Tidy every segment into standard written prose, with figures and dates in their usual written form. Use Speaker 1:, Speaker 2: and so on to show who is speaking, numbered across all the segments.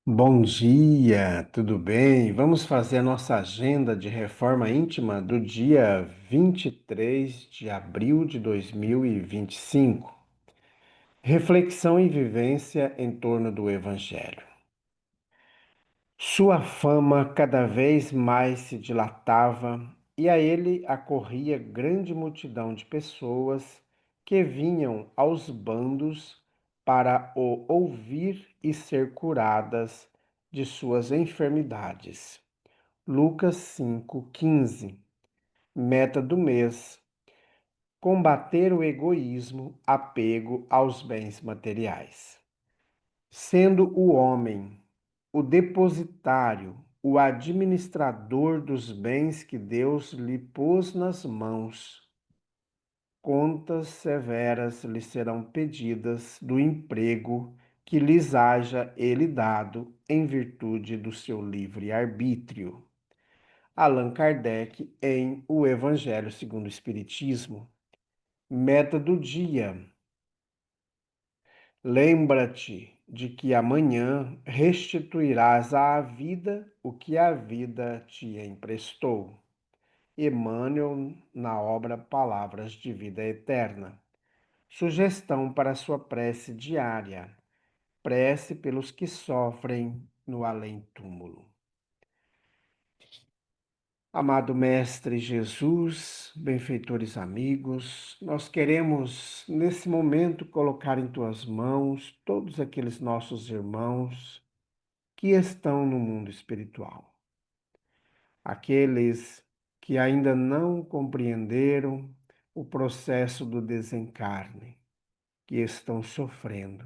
Speaker 1: Bom dia, tudo bem? Vamos fazer a nossa agenda de reforma íntima do dia 23 de abril de 2025. Reflexão e vivência em torno do Evangelho. Sua fama cada vez mais se dilatava e a ele acorria grande multidão de pessoas que vinham aos bandos para o ouvir e ser curadas de suas enfermidades. Lucas 5,15. Meta do mês: combater o egoísmo, apego aos bens materiais. Sendo o homem o depositário, o administrador dos bens que Deus lhe pôs nas mãos, contas severas lhe serão pedidas do emprego que lhes haja ele dado em virtude do seu livre-arbítrio. Allan Kardec em O Evangelho segundo o Espiritismo. Meta do dia: lembra-te de que amanhã restituirás à vida o que a vida te emprestou. Emmanuel, na obra Palavras de Vida Eterna. Sugestão para sua prece diária: prece pelos que sofrem no além-túmulo. Amado Mestre Jesus, benfeitores amigos, nós queremos nesse momento colocar em tuas mãos todos aqueles nossos irmãos que estão no mundo espiritual, aqueles que ainda não compreenderam o processo do desencarne, que estão sofrendo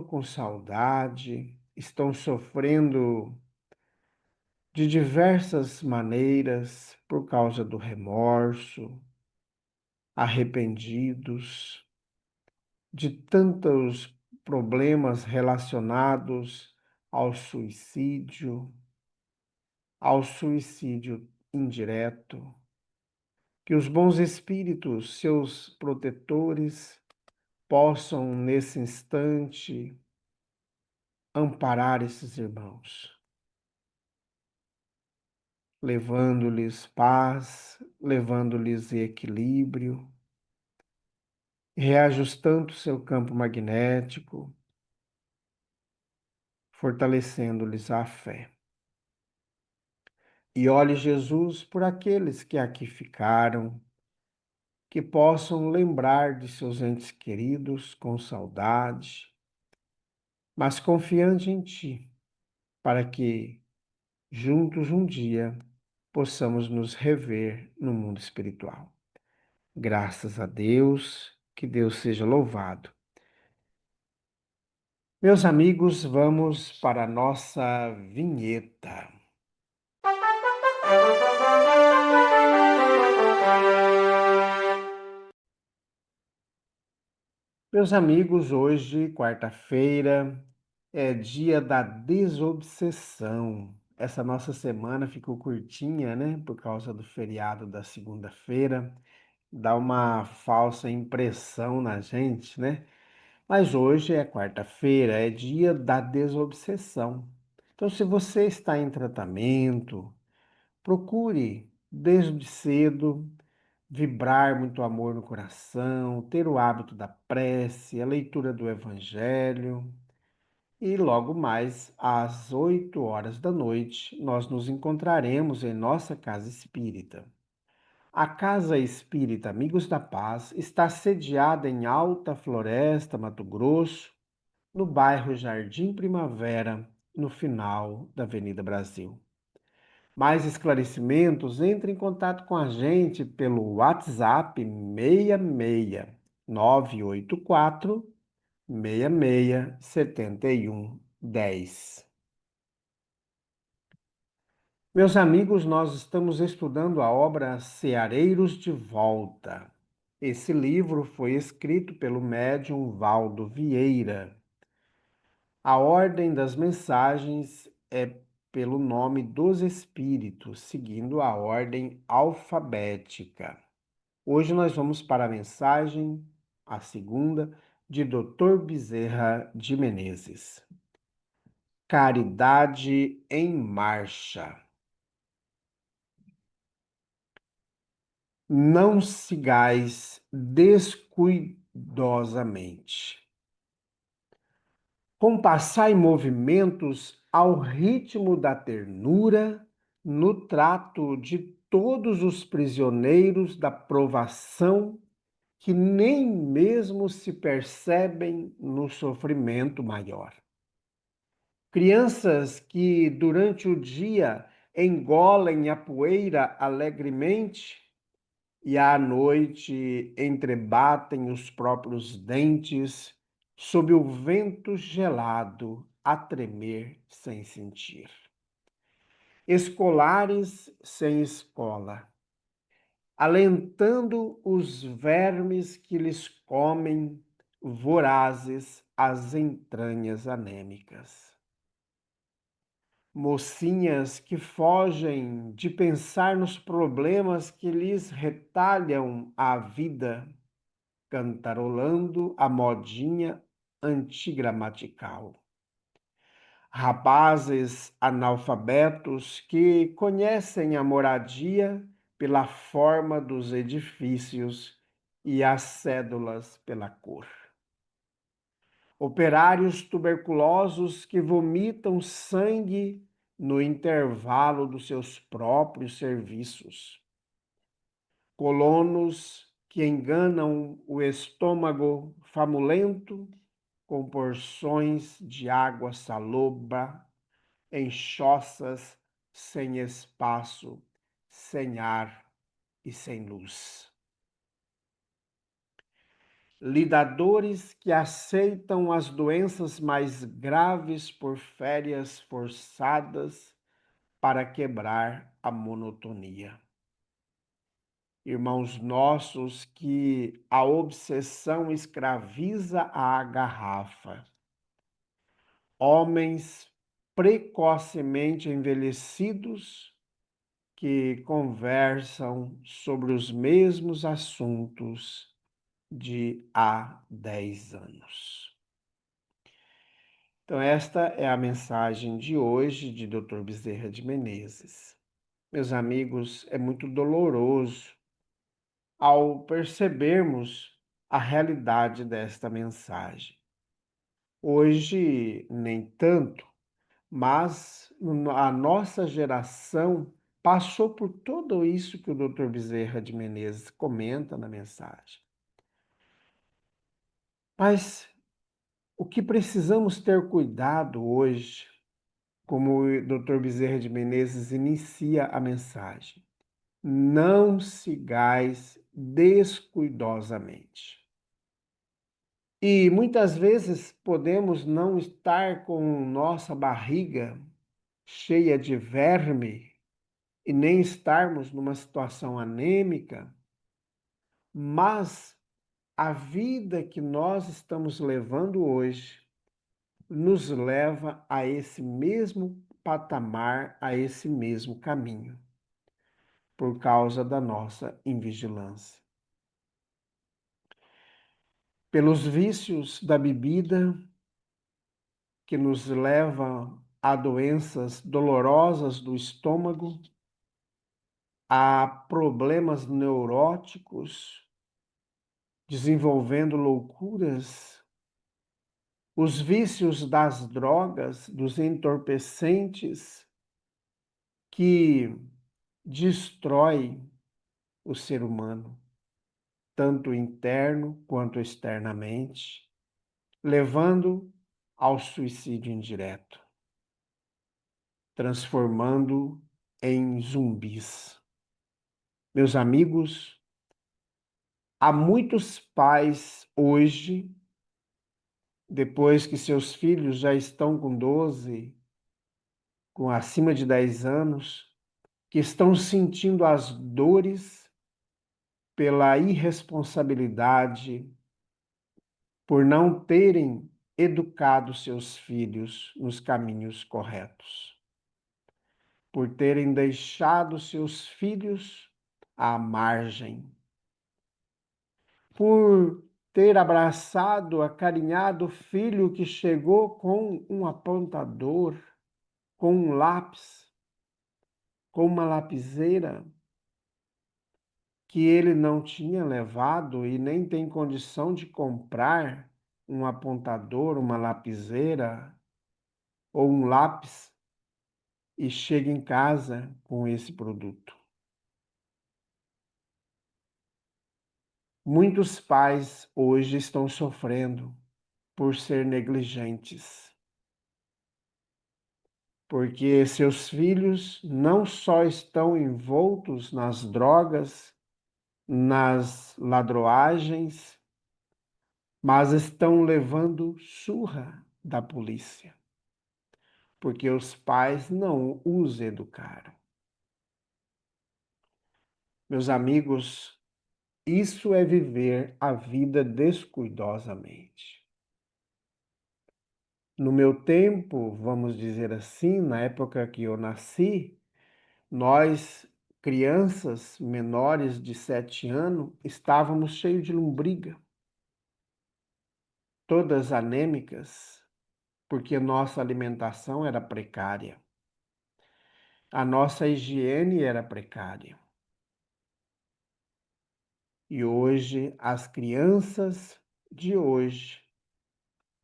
Speaker 1: com saudade, estão sofrendo de diversas maneiras por causa do remorso, arrependidos de tantos problemas relacionados ao suicídio indireto. Que os bons espíritos, seus protetores, possam nesse instante amparar esses irmãos, levando-lhes paz, levando-lhes equilíbrio, reajustando seu campo magnético, fortalecendo-lhes a fé. E olhe, Jesus, por aqueles que aqui ficaram, que possam lembrar de seus entes queridos com saudade, mas confiante em Ti, para que, juntos um dia, possamos nos rever no mundo espiritual. Graças a Deus, que Deus seja louvado. Meus amigos, vamos para a nossa vinheta. Meus amigos, hoje, quarta-feira, é dia da desobsessão. Essa nossa semana ficou curtinha, né? Por causa do feriado da segunda-feira. Dá uma falsa impressão na gente, né? Mas hoje é quarta-feira, é dia da desobsessão. Então, se você está em tratamento, procure desde cedo vibrar muito amor no coração, ter o hábito da prece, a leitura do Evangelho. E logo mais, às 8 horas da noite, nós nos encontraremos em nossa casa espírita. A Casa Espírita Amigos da Paz está sediada em Alta Floresta, Mato Grosso, no bairro Jardim Primavera, no final da Avenida Brasil. Mais esclarecimentos, entre em contato com a gente pelo WhatsApp 66 984 66 71 10. Meus amigos, nós estamos estudando a obra Ceareiros de Volta. Esse livro foi escrito pelo médium Valdo Vieira. A ordem das mensagens é pelo nome dos espíritos, seguindo a ordem alfabética. Hoje nós vamos para a mensagem, a segunda, de Dr. Bezerra de Menezes. Caridade em marcha. Não sigais descuidosamente. Compassai movimentos ao ritmo da ternura, no trato de todos os prisioneiros da provação que nem mesmo se percebem no sofrimento maior. Crianças que durante o dia engolem a poeira alegremente e à noite entrebatem os próprios dentes sob o vento gelado a tremer sem sentir. Escolares sem escola, alentando os vermes que lhes comem, vorazes as entranhas anêmicas. Mocinhas que fogem de pensar nos problemas que lhes retalham a vida, cantarolando a modinha antigramatical. Rapazes analfabetos que conhecem a moradia pela forma dos edifícios e as cédulas pela cor. Operários tuberculosos que vomitam sangue no intervalo dos seus próprios serviços. Colonos que enganam o estômago famulento com porções de água salobra em choças sem espaço, sem ar e sem luz. Lidadores que aceitam as doenças mais graves por férias forçadas para quebrar a monotonia. Irmãos nossos, que a obsessão escraviza a garrafa. Homens precocemente envelhecidos que conversam sobre os mesmos assuntos de há 10 anos. Então, esta é a mensagem de hoje de Dr. Bezerra de Menezes. Meus amigos, é muito doloroso ao percebermos a realidade desta mensagem. Hoje, nem tanto, mas a nossa geração passou por tudo isso que o Dr. Bezerra de Menezes comenta na mensagem. Mas o que precisamos ter cuidado hoje, como o Dr. Bezerra de Menezes inicia a mensagem, não sigais descuidosamente. E muitas vezes podemos não estar com nossa barriga cheia de verme e nem estarmos numa situação anêmica, mas a vida que nós estamos levando hoje nos leva a esse mesmo patamar, a esse mesmo caminho, por causa da nossa invigilância. Pelos vícios da bebida, que nos leva a doenças dolorosas do estômago, a problemas neuróticos, desenvolvendo loucuras, os vícios das drogas, dos entorpecentes, que destrói o ser humano, tanto interno quanto externamente, levando ao suicídio indireto, transformando em zumbis. Meus amigos, há muitos pais hoje, depois que seus filhos já estão com 12, com acima de 10 anos, que estão sentindo as dores pela irresponsabilidade, por não terem educado seus filhos nos caminhos corretos, por terem deixado seus filhos à margem, por ter abraçado, acarinhado o filho que chegou com um apontador, com um lápis, com uma lapiseira que ele não tinha levado e nem tem condição de comprar um apontador, uma lapiseira ou um lápis e chega em casa com esse produto. Muitos pais hoje estão sofrendo por ser negligentes, porque seus filhos não só estão envoltos nas drogas, nas ladroagens, mas estão levando surra da polícia, porque os pais não os educaram. Meus amigos, isso é viver a vida descuidosamente. No meu tempo, vamos dizer assim, na época que eu nasci, nós, crianças menores de 7 anos, estávamos cheios de lombriga, todas anêmicas, porque nossa alimentação era precária, a nossa higiene era precária. E hoje, as crianças de hoje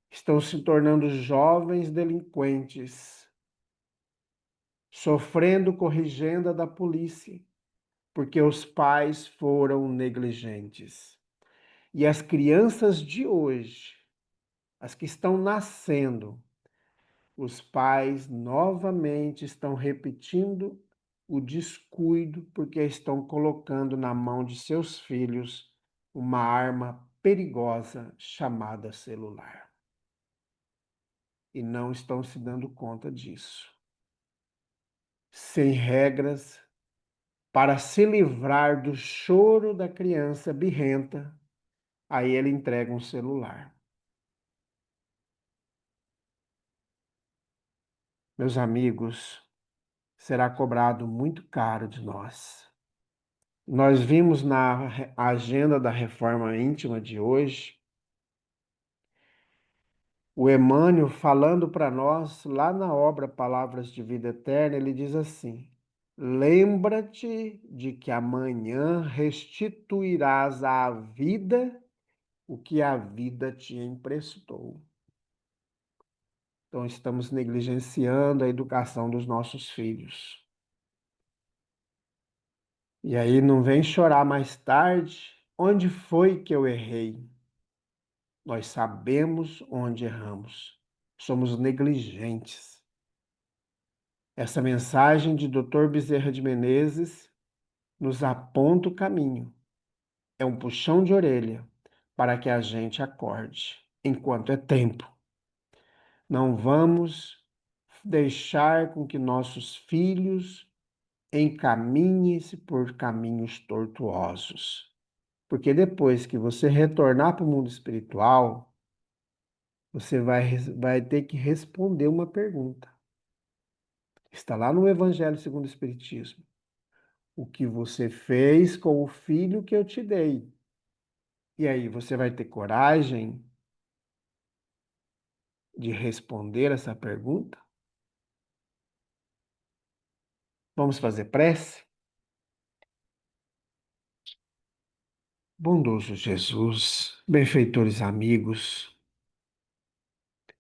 Speaker 1: estão se tornando jovens delinquentes, sofrendo corrigenda da polícia, porque os pais foram negligentes. E as crianças de hoje, as que estão nascendo, os pais novamente estão repetindo o descuido porque estão colocando na mão de seus filhos uma arma perigosa chamada celular. E não estão se dando conta disso. Sem regras, para se livrar do choro da criança birrenta, aí ele entrega um celular. Meus amigos, será cobrado muito caro de nós. Nós vimos na agenda da reforma íntima de hoje, o Emmanuel falando para nós, lá na obra Palavras de Vida Eterna, ele diz assim: lembra-te de que amanhã restituirás à vida o que a vida te emprestou. Então, estamos negligenciando a educação dos nossos filhos. E aí não vem chorar mais tarde. Onde foi que eu errei? Nós sabemos onde erramos. Somos negligentes. Essa mensagem de Dr. Bezerra de Menezes nos aponta o caminho. É um puxão de orelha para que a gente acorde, enquanto é tempo. Não vamos deixar com que nossos filhos encaminhem-se por caminhos tortuosos. Porque depois que você retornar para o mundo espiritual, você vai ter que responder uma pergunta. Está lá no Evangelho segundo o Espiritismo. O que você fez com o filho que eu te dei? E aí, você vai ter coragem de responder essa pergunta? Vamos fazer prece? Bondoso Jesus, benfeitores amigos,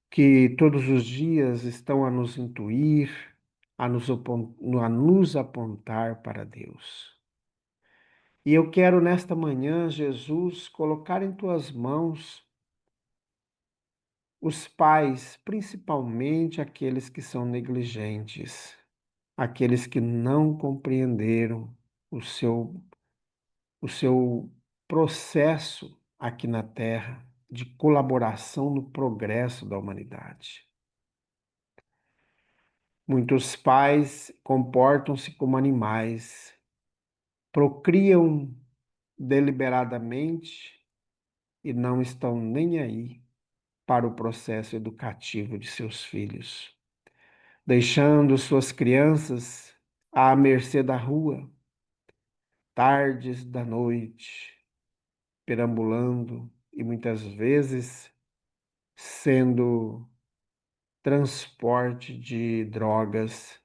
Speaker 1: que todos os dias estão a nos intuir, a nos apontar para Deus. E eu quero nesta manhã, Jesus, colocar em tuas mãos os pais, principalmente aqueles que são negligentes, aqueles que não compreenderam o seu, o seu processo aqui na Terra de colaboração no progresso da humanidade. Muitos pais comportam-se como animais, procriam deliberadamente e não estão nem aí para o processo educativo de seus filhos, deixando suas crianças à mercê da rua, tardes da noite, perambulando e muitas vezes sendo transporte de drogas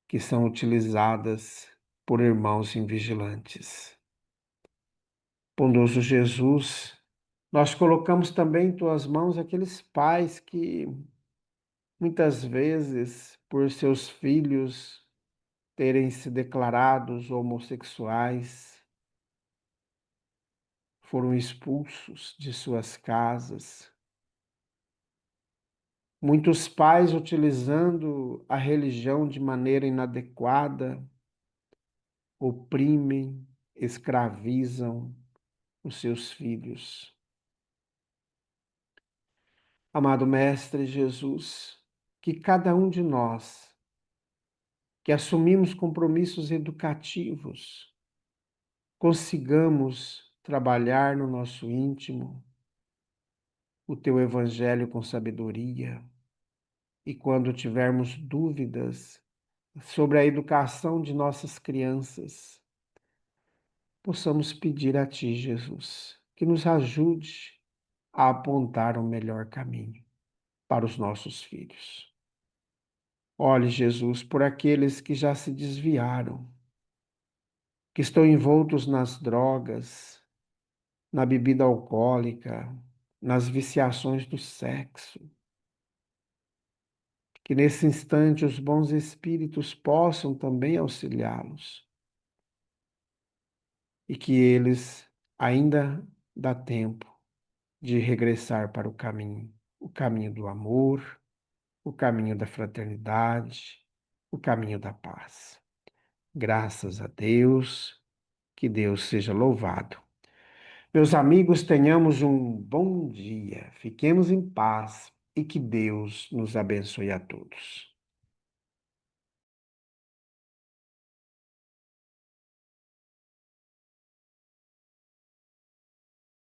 Speaker 1: que são utilizadas por irmãos invigilantes. Bondoso Jesus, nós colocamos também em tuas mãos aqueles pais que muitas vezes, por seus filhos terem se declarados homossexuais, foram expulsos de suas casas. Muitos pais utilizando a religião de maneira inadequada, oprimem, escravizam os seus filhos. Amado Mestre Jesus, que cada um de nós que assumimos compromissos educativos, consigamos trabalhar no nosso íntimo o teu evangelho com sabedoria e quando tivermos dúvidas sobre a educação de nossas crianças, possamos pedir a ti, Jesus, que nos ajude a apontar o melhor caminho para os nossos filhos. Olhe, Jesus, por aqueles que já se desviaram, que estão envoltos nas drogas, na bebida alcoólica, nas viciações do sexo. Que nesse instante os bons espíritos possam também auxiliá-los e que eles ainda dá tempo de regressar para o caminho do amor, o caminho da fraternidade, o caminho da paz. Graças a Deus, que Deus seja louvado. Meus amigos, tenhamos um bom dia, fiquemos em paz e que Deus nos abençoe a todos.